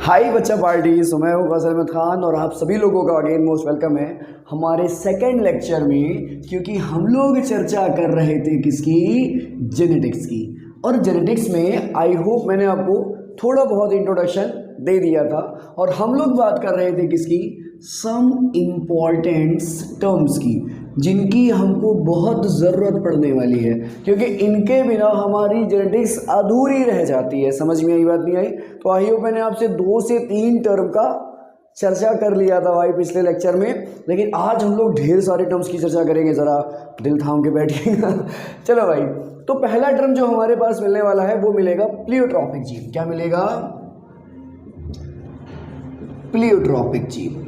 हाय बच्चा पार्टी, सो मैं हूँ फैसल अहमद खान और आप सभी लोगों का अगेन मोस्ट वेलकम है हमारे सेकंड लेक्चर में। क्योंकि हम लोग चर्चा कर रहे थे किसकी, जेनेटिक्स की। और जेनेटिक्स में आई होप मैंने आपको थोड़ा बहुत इंट्रोडक्शन दे दिया था और हम लोग बात कर रहे थे किसकी, सम इम्पॉर्टेंट्स टर्म्स की जिनकी हमको बहुत ज़रूरत पड़ने वाली है, क्योंकि इनके बिना हमारी जेनेटिक्स अधूरी रह जाती है। समझ में आई बात नहीं आई? तो आई होप मैंने आपसे 2 से 3 टर्म का चर्चा कर लिया था भाई पिछले लेक्चर में, लेकिन आज हम लोग ढेर सारे टर्म्स की चर्चा करेंगे। ज़रा दिल थाम के बैठिएगा। चलो भाई, तो पहला टर्म जो हमारे पास मिलने वाला है वो मिलेगा प्लियोट्रॉपिक जीन। क्या मिलेगा? Pleiotropic gene.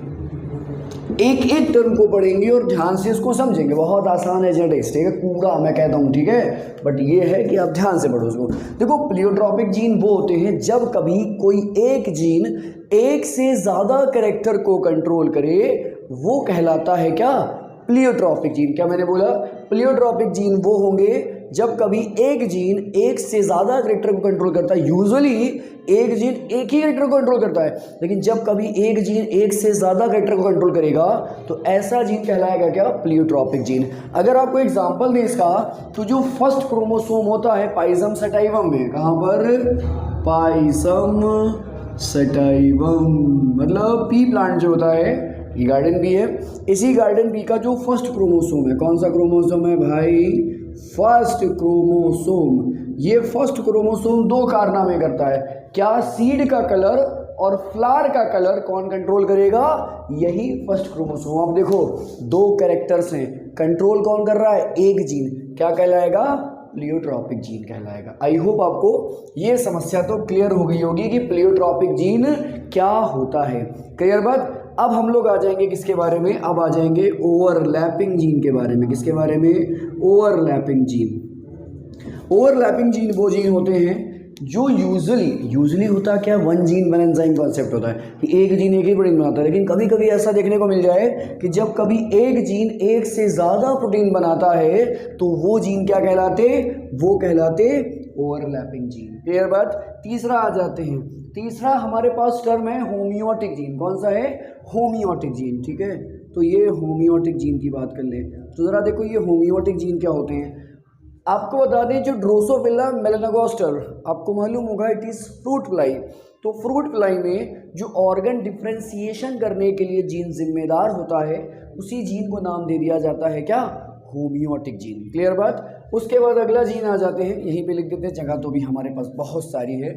एक एक टर्म को पढ़ेंगे और ध्यान से इसको समझेंगे। बहुत आसान है जेनेटिक्स, ठीक है, पूरा मैं कहता हूँ, ठीक है, बट ये है कि आप ध्यान से पढ़ो उसको। देखो, प्लियोट्रॉपिक जीन वो होते हैं जब कभी कोई एक जीन एक से ज़्यादा कैरेक्टर को कंट्रोल करे, वो कहलाता है क्या, प्लियोट्रॉपिक जीन। क्या मैंने बोला? प्लियोट्रॉपिक जीन वो होंगे जब कभी एक जीन एक से ज़्यादा कैरेक्टर को कंट्रोल करता है। यूजुअली एक जीन एक ही कैरेक्टर को कंट्रोल करता है, लेकिन जब कभी एक जीन एक से ज़्यादा कैरेक्टर को कंट्रोल करेगा तो ऐसा जीन कहलाएगा क्या, प्लियोट्रॉपिक जीन। अगर आपको एग्जांपल दें इसका, तो जो फर्स्ट क्रोमोसोम होता है पाइजम सटाइवम में, कहाँ पर, पाइजम सटाइवम, मतलब पी प्लांट जो होता है, ये गार्डन पी है। इसी गार्डन पी का जो फर्स्ट क्रोमोसोम है, कौन सा क्रोमोसोम है भाई, फर्स्ट क्रोमोसोम। ये फर्स्ट क्रोमोसोम 2 कारनामे करता है। क्या? सीड का कलर और फ्लावर का कलर कौन कंट्रोल करेगा, यही फर्स्ट क्रोमोसोम। आप देखो 2 कैरेक्टर्स हैं, कंट्रोल कौन कर रहा है, एक जीन। क्या कहलाएगा, प्लियोट्रॉपिक जीन कहलाएगा। आई होप आपको ये समस्या तो क्लियर हो गई होगी कि प्लियोट्रॉपिक जीन क्या होता है। क्लियर बात? अब हम लोग आ जाएंगे किसके बारे में, अब आ जाएंगे ओवरलैपिंग जीन के बारे में। किसके बारे में? Overlapping gene. ओवरलैपिंग जीन वो जीन होते हैं जो यूजुअली होता क्या, 1 जीन 1 एंजाइम कॉन्सेप्ट होता है कि एक जीन एक ही प्रोटीन बनाता है। लेकिन कभी कभी ऐसा देखने को मिल जाए कि जब कभी एक जीन एक से ज़्यादा प्रोटीन बनाता है तो वो जीन क्या कहलाते, वो कहलाते ओवरलैपिंग जीन। क्लियर बात? तीसरा आ जाते हैं। तीसरा हमारे पास टर्म है होमियोटिक जीन। कौन सा है? होमियोटिक जीन। ठीक है, तो ये होमियोटिक जीन की बात कर ले तो ज़रा देखो ये होमियोटिक जीन क्या होते हैं। आपको बता दें, जो ड्रोसोफिला मेलानोगास्टर, आपको मालूम होगा इट इज़ फ्रूट फ्लाई। तो फ्रूट फ्लाई में जो ऑर्गन डिफ्रेंसिएशन करने के लिए जीन जिम्मेदार होता है, उसी जीन को नाम दे दिया जाता है क्या, होमियोटिक जीन। क्लियर बात? उसके बाद अगला जीन आ जाते हैं, यहीं पे लिख देते हैं, जगह तो भी हमारे पास बहुत सारी है।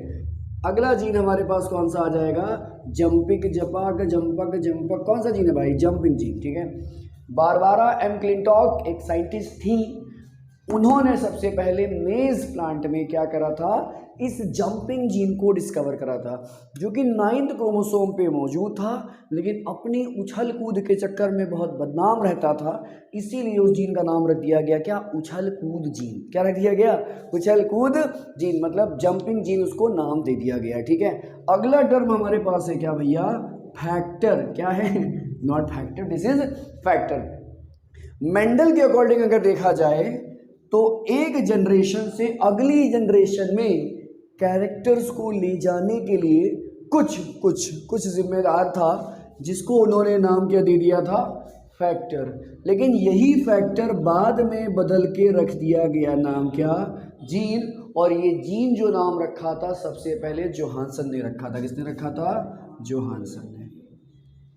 अगला जीन हमारे पास कौन सा आ जाएगा, जंपिक जपाक जंपक जंपक, कौन सा जीन है भाई, जंपिंग जीन। ठीक है, बारबारा एम क्लिंटॉक एक साइंटिस्ट थी, उन्होंने सबसे पहले मेज प्लांट में क्या करा था, इस जंपिंग जीन को डिस्कवर करा था, जो कि 9th क्रोमोसोम पे मौजूद था, लेकिन अपनी उछल कूद के चक्कर में बहुत बदनाम रहता था। इसीलिए उस जीन का नाम रख दिया गया क्या, उछल कूद जीन। क्या रख दिया गया, उछल कूद जीन, मतलब जंपिंग जीन उसको नाम दे दिया गया। ठीक है, अगला टर्म हमारे पास है क्या भैया, फैक्टर। क्या है, not factor, this is factor. Mendel के अकॉर्डिंग अगर देखा जाए तो एक जनरेशन से अगली जनरेशन में कैरेक्टर्स को ले जाने के लिए कुछ जिम्मेदार था, जिसको उन्होंने नाम क्या दे दिया था, फैक्टर। लेकिन यही फैक्टर बाद में बदल के रख दिया गया नाम क्या, जीन। और ये जीन जो नाम रखा था सबसे पहले जोहानसन ने रखा था। किसने रखा था, जोहानसन ने।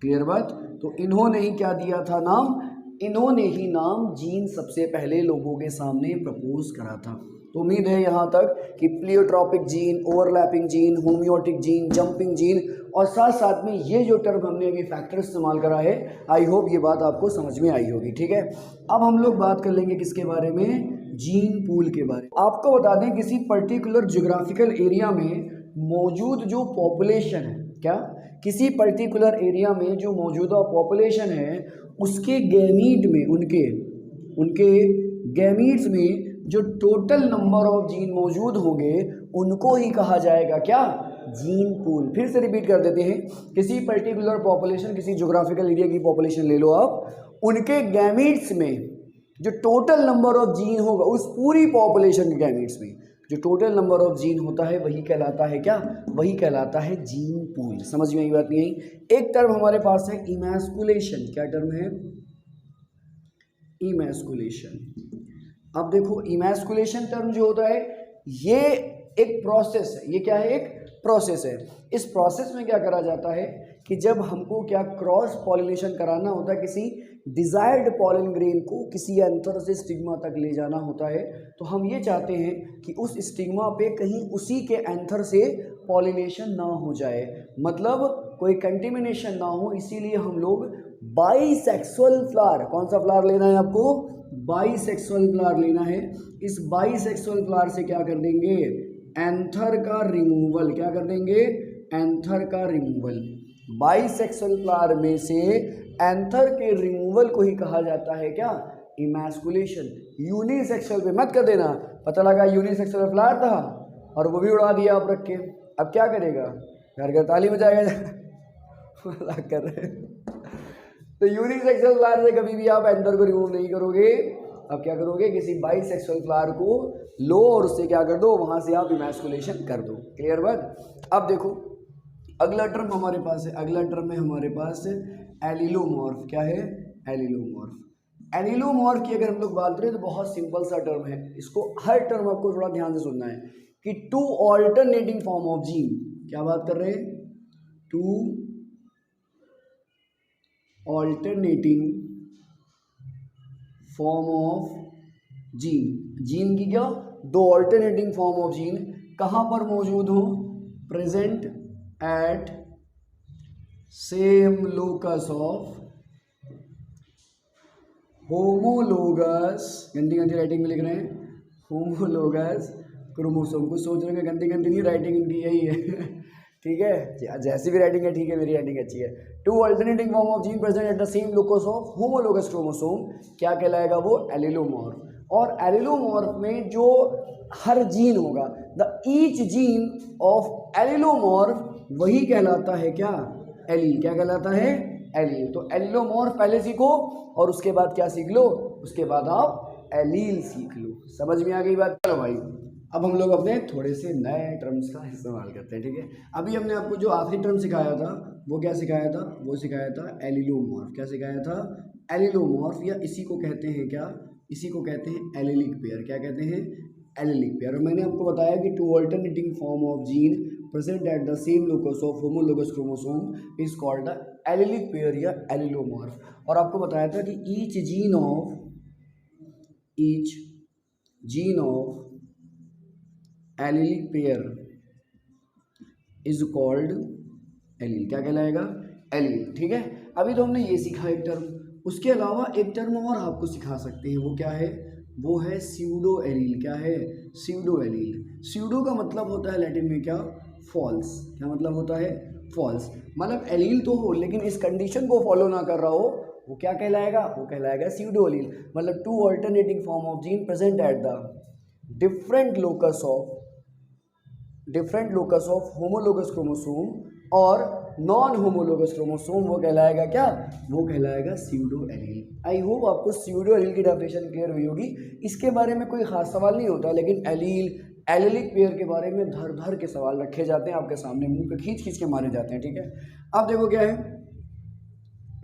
क्लियर बात? तो इन्होंने ही क्या दिया था नाम, इन्होंने ही नाम जीन सबसे पहले लोगों के सामने प्रपोज करा था। तो उम्मीद है यहाँ तक कि pleiotropic gene, overlapping gene, होमियोटिक gene, jumping gene और साथ साथ में ये जो टर्म हमने अभी फैक्टर इस्तेमाल करा है, आई होप ये बात आपको समझ में आई होगी। ठीक है, अब हम लोग बात कर लेंगे किसके बारे में, जीन पूल के बारे में। आपको बता दें, किसी पर्टिकुलर ज्योग्राफिकल एरिया में मौजूद जो पॉपुलेशन है, क्या, किसी पर्टिकुलर एरिया में जो मौजूदा पॉपुलेशन है, उसके गैमीट में, उनके गैमीट्स में जो टोटल नंबर ऑफ जीन मौजूद होंगे, उनको ही कहा जाएगा क्या, जीन पूल। फिर से रिपीट कर देते हैं, किसी पर्टिकुलर पॉपुलेशन, किसी ज्योग्राफिकल एरिया की पॉपुलेशन ले लो आप, उनके गैमीट्स में जो टोटल नंबर ऑफ जीन होगा, उस पूरी पॉपुलेशन के गैमीट्स में जो टोटल नंबर ऑफ जीन होता है वही कहलाता है क्या, वही कहलाता है जीन पूल। समझ में आई बात नहीं आई। एक टर्म हमारे पास है इमैस्कुलेशन। क्या टर्म है, इमैस्कुलेशन। अब देखो इमैस्कुलेशन टर्म जो होता है ये एक प्रोसेस है, ये क्या है, एक प्रोसेस है। इस प्रोसेस में क्या करा जाता है कि जब हमको क्या क्रॉस पॉलिनेशन कराना होता है, किसी डिजायर्ड पॉलन ग्रेन को किसी एंथर से स्टिग्मा तक ले जाना होता है, तो हम ये चाहते हैं कि उस स्टिग्मा पे कहीं उसी के एंथर से पॉलिनेशन ना हो जाए, मतलब कोई कंटेमिनेशन ना हो, इसीलिए हम लोग बाईसेक्सुअल फ्लावर, कौन सा फ्लावर लेना है आपको, बाईसेक्सुअल फ्लावर लेना है। इस बाईसेक्सुअल फ्लावर से क्या कर देंगे, एंथर का रिमूवल, क्या कर देंगे, एंथर का रिमूवल। बाईसेक्सुअल फ्लावर में से एंथर के रिमूवल को ही कहा जाता है क्या, इमैस्कुलेशन। यूनिसेक्सुअल पे मत कर देना, पता लगा यूनिसेक्सुअल फ्लावर था और वो भी उड़ा दिया आप रख के, अब क्या करेगा, घर घर ताली बजाएगा मजाक कर रहे हैं। तो यूनिसेक्सुअल फ्लावर से कभी भी आप एंथर को रिमूव नहीं करोगे। अब क्या करोगे, किसी बाईसेक्सुअल फ्लावर को लो और उससे क्या कर दो, वहां से आप इमैस्कुलेशन कर दो। क्लियर बात। अब देखो अगला टर्म हमारे पास है, अगला टर्म है हमारे पास एलिलोमॉर्फ। क्या है, एलिलोमॉर्फ। एलिलोमॉर्फ की अगर हम लोग बात करें तो बहुत सिंपल सा टर्म है, इसको हर टर्म आपको थोड़ा ध्यान से सुनना है कि two alternating form of gene. क्या बात कर रहे हैं, two alternating form of gene. Gene की क्या, दो ऑल्टरनेटिंग फॉर्म ऑफ जीन कहां पर मौजूद हो, present at same locus of homologous, गंदी गंदी राइटिंग में लिख रहे हैं, होमोलोगस क्रोमोसोम। कुछ सोच रहे हैं गंदी गंदी नहीं, राइटिंग इनकी यही है ठीक है, जैसी भी राइटिंग है ठीक है, मेरी राइटिंग अच्छी है। Two alternating form of gene present at the same locus of homologous chromosome, क्या कहलाएगा वो, एलिलोमॉर्फ। और एलिलोमॉर्फ में जो हर जीन होगा, the each gene of allelomorph, वही कहलाता है क्या, एलील। क्या कहलाता है, एलील। तो एलिलोमॉर्फ पहले सीखो और उसके बाद क्या सीख लो, उसके बाद आप एलील सीख लो। समझ में आ गई बात। चलो भाई अब हम लोग अपने थोड़े से नए टर्म्स का इस्तेमाल करते हैं, ठीक है। अभी हमने आपको जो आखिरी टर्म सिखाया था वो क्या सिखाया था, वो सिखाया था एलिलोमॉर्फ। क्या सिखाया था, एलिलोमॉर्फ, या इसी को कहते हैं क्या, इसी को कहते हैं एलिलिक पेयर। क्या कहते हैं, एलिलिक पेयर। और मैंने आपको बताया कि two alternating form of gene present at the same locus of homologous chromosome is called the allelic pair या एलिलोमॉर्फ। और आपको बताया था कि each gene of allelic pair is called allele. क्या कहलाएगा, एलील। ठीक है, अभी तो हमने ये सीखा एक टर्म, उसके अलावा एक टर्म और आपको सिखा सकते हैं, वो क्या है, वो है स्यूडो एलील। क्या है, स्यूडो एलील। स्यूडो का मतलब होता है लैटिन में क्या, फॉल्स। क्या मतलब होता है, फॉल्स। मतलब एलील तो हो लेकिन इस कंडीशन को फॉलो ना कर रहा हो, वो क्या कहलाएगा, वो कहलाएगा स्यूडो एलील। मतलब two alternating form of gene present at the different locus of homologous chromosome और नॉन होमोलोगस क्रोमोसोम, वो कहलाएगा क्या, वो कहलाएगा स्यूडो एलील। आई होप आपको स्यूडो एलील की डेफिनेशन क्लियर हुई होगी। इसके बारे में कोई खास सवाल नहीं होता, लेकिन एलील एलिलिक पेयर के बारे में धर धर के सवाल रखे जाते हैं आपके सामने, मुंह पे खींच खींच के मारे जाते हैं। ठीक है, अब देखो क्या है,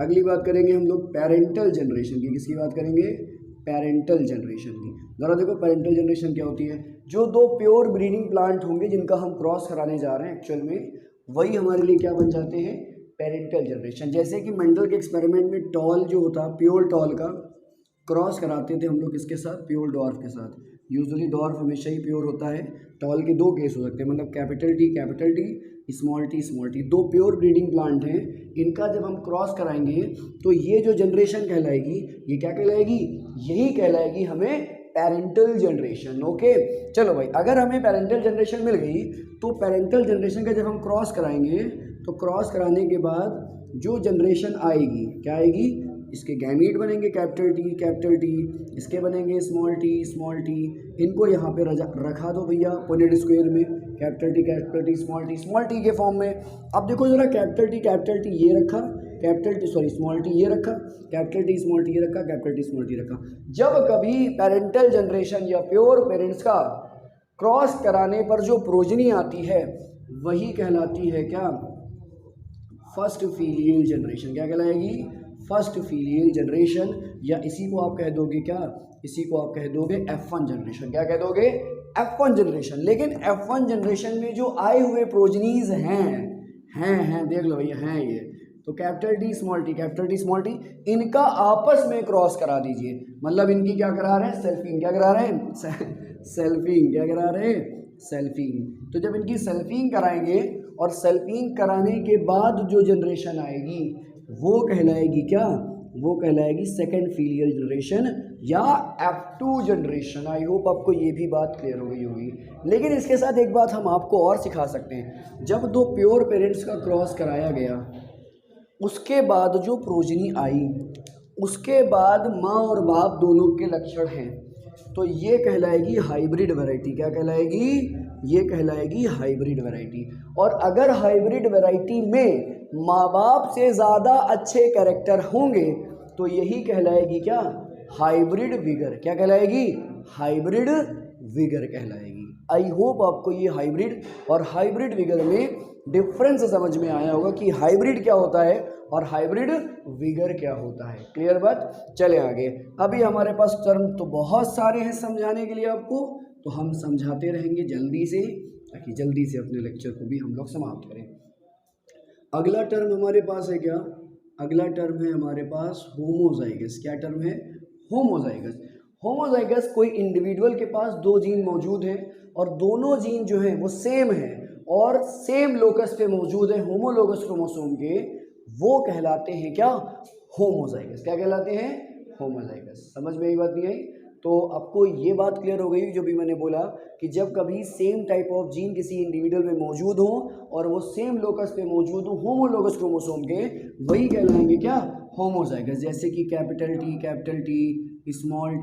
अगली बात करेंगे हम लोग पेरेंटल जनरेशन की। किसकी बात करेंगे, पेरेंटल जनरेशन की। जरा देखो पेरेंटल जनरेशन क्या होती है, जो दो प्योर ब्रीडिंग प्लांट होंगे जिनका हम क्रॉस कराने जा रहे हैं एक्चुअल में, वही हमारे लिए क्या बन जाते हैं, पेरेंटल जनरेशन। जैसे कि मेंडल के एक्सपेरिमेंट में टॉल जो होता, प्योर टॉल का क्रॉस कराते थे हम लोग किसके साथ, प्योर डॉर्फ के साथ। यूजुअली डॉर्फ हमेशा ही प्योर होता है। टॉल के दो केस हो सकते हैं, मतलब कैपिटल टी, स्मॉल टी। दो प्योर ब्रीडिंग प्लांट हैं, इनका जब हम क्रॉस कराएंगे तो ये जो जनरेशन कहलाएगी, ये क्या कहलाएगी, यही कहलाएगी हमें पेरेंटल जनरेशन। ओके, चलो भाई, अगर हमें पेरेंटल जनरेशन मिल गई तो पेरेंटल जनरेशन का जब हम क्रॉस कराएंगे तो क्रॉस कराने के बाद जो जनरेशन आएगी, क्या आएगी, इसके गैमीट बनेंगे कैपिटल टी, इसके बनेंगे स्मॉल टी। इनको यहाँ पे रखा दो भैया पॉइंटेड स्क्वायर में, कैपिटल टी स्मॉल टी के फॉर्म में। अब देखो जरा, कैपिटल टी ये रखा, स्मॉल टी ये रखा, कैपिटल टी स्मॉल टी ये रखा, कैपिटल टी स्मॉल टी रखा। जब कभी पेरेंटल जनरेशन या प्योर पेरेंट्स का क्रॉस कराने पर जो प्रोजनी आती है वही कहलाती है क्या, फर्स्ट फीलियल जनरेशन। क्या कहलाएगी, फर्स्ट फीलियल जनरेशन, या इसी को आप कह दोगे क्या, इसी को आप कह दोगे F1 जनरेशन। क्या कह दोगे, F1 जनरेशन। लेकिन F1 जनरेशन में जो आए हुए प्रोजनीज हैं देख लो भैया, हैं ये तो capital T small t, capital T small T, इनका आपस में क्रॉस करा दीजिए। मतलब इनकी क्या करा रहे हैं, सेल्फिंग। क्या करा रहे हैं, सेल्फिंग। क्या करा रहे हैं, सेल्फिंग। तो जब इनकी सेल्फिंग कराएंगे और सेल्फिंग कराने के बाद जो जनरेशन आएगी वो कहलाएगी क्या, वो कहलाएगी सेकेंड फीलियल जनरेशन या F2 जनरेशन। आई होप आपको ये भी बात क्लियर हो गई होगी। लेकिन इसके साथ एक बात हम आपको और सिखा सकते हैं, जब दो प्योर पेरेंट्स का क्रॉस कराया गया उसके बाद जो प्रोजनी आई, उसके बाद माँ और बाप दोनों के लक्षण हैं, तो ये कहलाएगी हाइब्रिड वैरायटी। क्या कहलाएगी, ये कहलाएगी हाइब्रिड वैरायटी। और अगर हाइब्रिड वैरायटी में माँ बाप से ज़्यादा अच्छे कैरेक्टर होंगे तो यही कहलाएगी क्या, हाइब्रिड विगर। क्या कहलाएगी, हाइब्रिड विगर कहलाएगी। आई होप आपको ये हाइब्रिड और हाइब्रिड विगर में डिफरेंस समझ में आया होगा कि हाइब्रिड क्या होता है और हाइब्रिड विगर क्या होता है। क्लियर बात, चले आगे। अभी हमारे पास टर्म तो बहुत सारे हैं समझाने के लिए आपको, तो हम समझाते रहेंगे जल्दी से, ताकि जल्दी से अपने लेक्चर को भी हम लोग समाप्त करें। अगला टर्म हमारे पास है क्या, अगला टर्म है हमारे पास होमोजाइगस। क्या टर्म है, होमोजाइगस। होमोजाइगस कोई इंडिविजुअल के पास दो जीन मौजूद हैं और दोनों जीन जो हैं वो सेम है और सेम लोकस पे मौजूद है, होमोलोगस क्रोमोसोम के, वो कहलाते हैं क्या, होमोजाइगस। क्या कहलाते हैं, होमोजाइगस। समझ में आई बात नहीं आई, तो आपको ये बात क्लियर हो गई जो भी मैंने बोला कि जब कभी सेम टाइप ऑफ जीन किसी इंडिविजुअल में मौजूद हो और वो सेम लोकस पे मौजूद हो, होमोलोगस क्रोमोसोम के, वही कहलाएंगे क्या, होमोजाइगस। जैसे कि capital T, small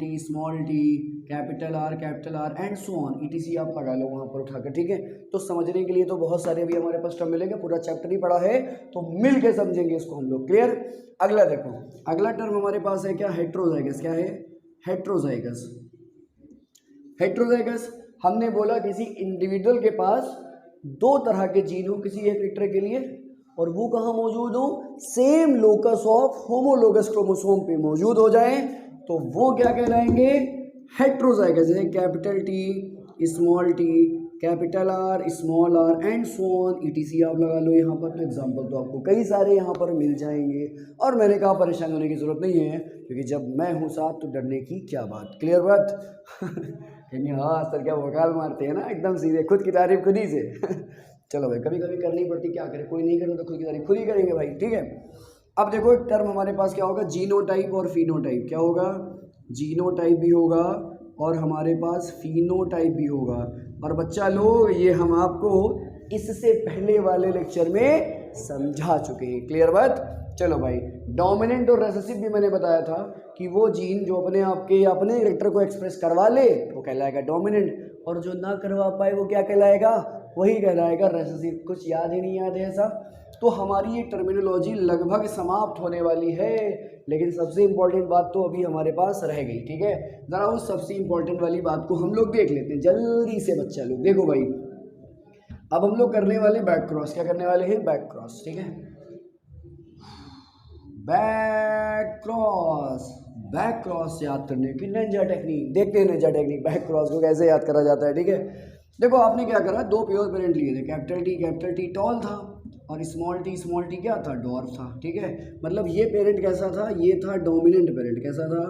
t, capital are and so on, ETC आप लगा लो वहाँ पर उठाकर। ठीक है, तो समझने के लिए तो बहुत सारे अभी हमारे पास टर्म मिलेंगे, पूरा चैप्टर ही पढ़ा है तो मिल के समझेंगे इसको हम लोग। क्लियर। अगला देखो, अगला टर्म हमारे पास है क्या, हेट्रोजाइगस। क्या है, हेट्रोजाइगस। हेट्रोजाइगस हमने बोला किसी इंडिविजुअल के पास दो तरह के जीन हो किसी एक कैरेक्टर के लिए, और वो कहाँ मौजूद हो, same locus of homologous chromosome पे मौजूद हो जाए, तो वो क्या कहलाएंगे, हेट्रोजाइगस। जैसे capital T, small t, capital R, small r and so on, ETC आप लगा लो यहाँ पर। तो एग्जाम्पल तो आपको कई सारे यहाँ पर मिल जाएंगे, और मैंने कहा परेशान होने की ज़रूरत नहीं है, क्योंकि जब मैं हूँ साथ तो डरने की क्या बात। क्लियर बात। कहीं हाँ सर क्या वकाल मारते हैं ना, एकदम सीधे, खुद की तारीफ खुद ही से। चलो भाई, कभी कभी करनी पड़ती, क्या करें, कोई नहीं करे तो खुद की तारीफ खुद ही करेंगे भाई। ठीक है, अब देखो एक टर्म हमारे पास क्या होगा, जीनोटाइप और फिनोटाइप। क्या होगा, जीनोटाइप भी होगा और हमारे पास फिनोटाइप भी होगा। और बच्चा लोग ये हम आपको इससे पहले वाले लेक्चर में समझा चुके हैं। क्लियर बात। चलो भाई, डोमिनेंट और रेसेसिव भी मैंने बताया था कि वो जीन जो अपने आपके या अपने कैरेक्टर को एक्सप्रेस करवा ले वो कहलाएगा डोमिनेंट, और जो ना करवा पाए वो क्या कहलाएगा, वही कहलाएगा रेसेसिव। कुछ याद ही नहीं याद है ऐसा। तो हमारी ये टर्मिनोलॉजी लगभग समाप्त होने वाली है, लेकिन सबसे इम्पोर्टेंट बात तो अभी हमारे पास रह गई। ठीक है, ज़रा उस सबसे इम्पोर्टेंट वाली बात को हम लोग देख लेते हैं जल्दी से बच्चा लोग। देखो भाई, अब हम लोग करने वाले बैक क्रॉस। क्या करने वाले हैं, बैक क्रॉस। ठीक है, बैक क्रॉस। बैक क्रॉस याद करने की निंजा टेक्निक देखते हैं, निंजा टेक्निक बैक क्रॉस को कैसे याद करा जाता है। ठीक है, देखो आपने क्या करा, दो प्योर पेरेंट लिए थे, कैपिटल टी टॉल था और स्मॉल टी क्या था, डॉर्फ था। ठीक है, मतलब ये पेरेंट कैसा था, ये था डोमिनेंट पेरेंट। कैसा था,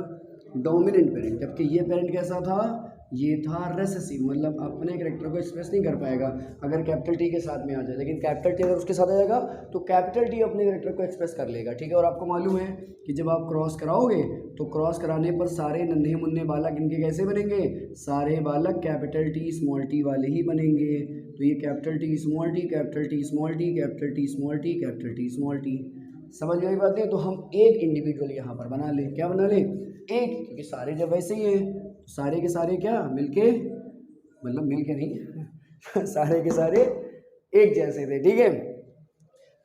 डोमिनेंट पेरेंट। जबकि ये पेरेंट कैसा था, ये था रेसेसिव, मतलब अपने कैरेक्टर को एक्सप्रेस नहीं कर पाएगा अगर कैपिटल टी के साथ में आ जाए, लेकिन कैपिटल टी अगर उसके साथ आ जाएगा तो कैपिटल टी अपने कैरेक्टर को एक्सप्रेस कर लेगा। ठीक है, और आपको मालूम है कि जब आप क्रॉस कराओगे तो क्रॉस कराने पर सारे नन्हे मुन्ने बालक इनके कैसे बनेंगे, सारे बालक कैपिटल टी स्मॉल टी वाले ही बनेंगे। तो ये capital T small t, capital T small t, capital T small t, capital T small T. समझ में आई बात है। तो हम एक इंडिविजुअल यहाँ पर बना लें। क्या बना लें, एक, क्योंकि सारे जब वैसे ही हैं सारे के सारे क्या मिलके, मतलब मिलके नहीं सारे के सारे एक जैसे थे। ठीक है,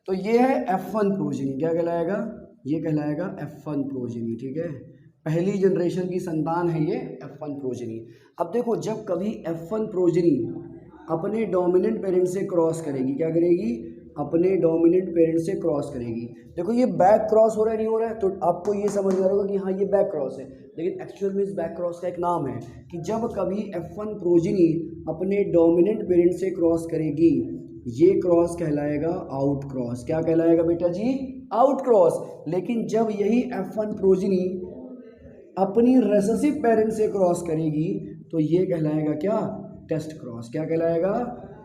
तो ये है F1 प्रोजेनी। क्या कहलाएगा, ये कहलाएगा F1 प्रोजेनी। ठीक है, पहली जनरेशन की संतान है ये F1 प्रोजेनी। अब देखो जब कभी F1 प्रोजेनी अपने डोमिनेंट पेरेंट से क्रॉस करेगी, क्या करेगी, अपने डोमिनेंट पेरेंट से क्रॉस करेगी। देखो ये बैक क्रॉस हो रहा है, नहीं हो रहा है, तो आपको ये समझ में आ रहा होगा कि हाँ ये बैक क्रॉस है, लेकिन एक्चुअल में इस बैक क्रॉस का एक नाम है कि जब कभी F1 प्रोजेनी अपने डोमिनेंट पेरेंट से क्रॉस करेगी, ये क्रॉस कहलाएगा आउट क्रॉस। क्या कहलाएगा बेटा जी, आउट क्रॉस। लेकिन जब यही F1 प्रोजेनी अपनी रेसेसिव पेरेंट से क्रॉस करेगी तो ये कहलाएगा क्या, टेस्ट क्रॉस। क्या कहलाएगा,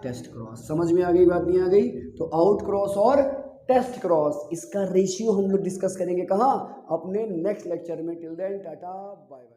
टेस्ट क्रॉस। समझ में आ गई बात, नहीं आ गई? तो आउट क्रॉस और टेस्ट क्रॉस, इसका रेशियो हम लोग डिस्कस करेंगे कहाँ, अपने नेक्स्ट लेक्चर में। Till then tata bye bye.